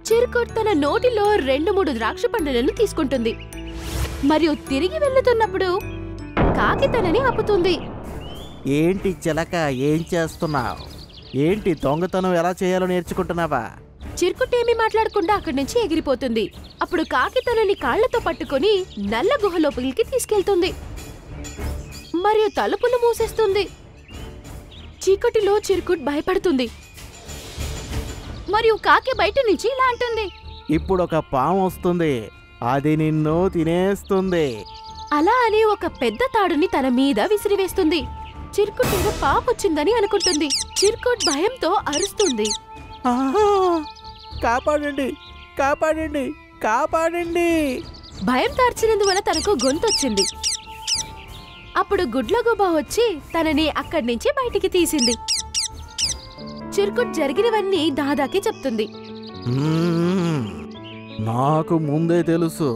చిరుకుట్ తన నోటిలో 2-3 ద్రాక్ష పండులను తీసుకుంటుంది మరియు తిరిగి వెళ్తున్నప్పుడు కాకి తనని ఆపుతుంది. ఏంటి చిలక, ఏం చేస్తున్నావు? ఏంటి దొంగతనం ఎలా చేయాలో నేర్చుకుంటున్నావా? చిరుకుట్ ఏమీ మాట్లాడకుండా అక్కడి నుంచి ఎగిరిపోతుంది. అప్పుడు కాకి తనని కాళ్లతో పట్టుకుని నల్ల గుహ లోపలికి తీసుకెళ్తుంది మరియు తలుపులు మూసేస్తుంది. చీకటిలో చిరుకుట్ భయపడుతుంది మరియు కాకి బయట నుంచి ఇలా అంటుంది, ఇప్పుడు ఒక పాము వస్తుంది, అది నిన్ను తినేస్తుంది. అలా అని ఒక పెద్ద తాడుని తన మీద విసిరివేస్తుంది. చిరుకుట్ మీద పాపొచ్చిందని అనుకుంటుంది. చిరుకుట్ భయంతో అరుస్తుంది, కాపాడండి, కాపాడండి, కాపాడండి. భయం తార్చినందువల్ల తనకు గొంతొచ్చింది. అప్పుడు గుడ్లగూబ వచ్చి తనని అక్కడి నుంచి బయటికి తీసింది. చిరుకుట్ జరిగినవన్నీ దాదాకి చెప్తుంది. నాకు ముందే తెలుసు,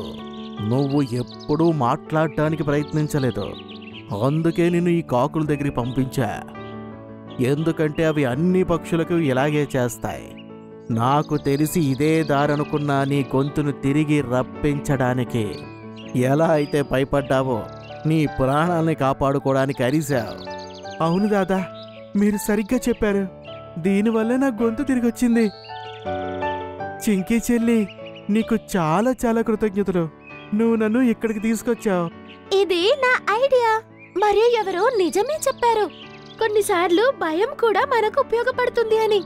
నువ్వు ఎప్పుడూ మాట్లాడటానికి ప్రయత్నించలేదు. అందుకే నిన్ను ఈ కాకుల దగ్గరికి పంపించా. ఎందుకంటే అవి అన్ని పక్షులకు ఇలాగే చేస్తాయి. నాకు తెలిసి ఇదే దారనుకున్నా నీ గొంతును తిరిగి రప్పించడానికి. ఎలా అయితే భయపడ్డావో నీ ప్రాణాల్ని కాపాడుకోవడానికి అరిశావు. అవును దాదా, మీరు సరిగ్గా చెప్పారు. దీనివల్ల నా గొంతు తిరిగొచ్చింది. చింకీ చెల్లి, నీకు చాలా చాలా కృతజ్ఞతలు. నువ్వు నన్ను ఇక్కడికి తీసుకొచ్చావు. ఇది నా ఐడియా. మరియు ఎవరో నిజమే చెప్పారు, కొన్నిసార్లు భయం కూడా మనకు ఉపయోగపడుతుంది అని.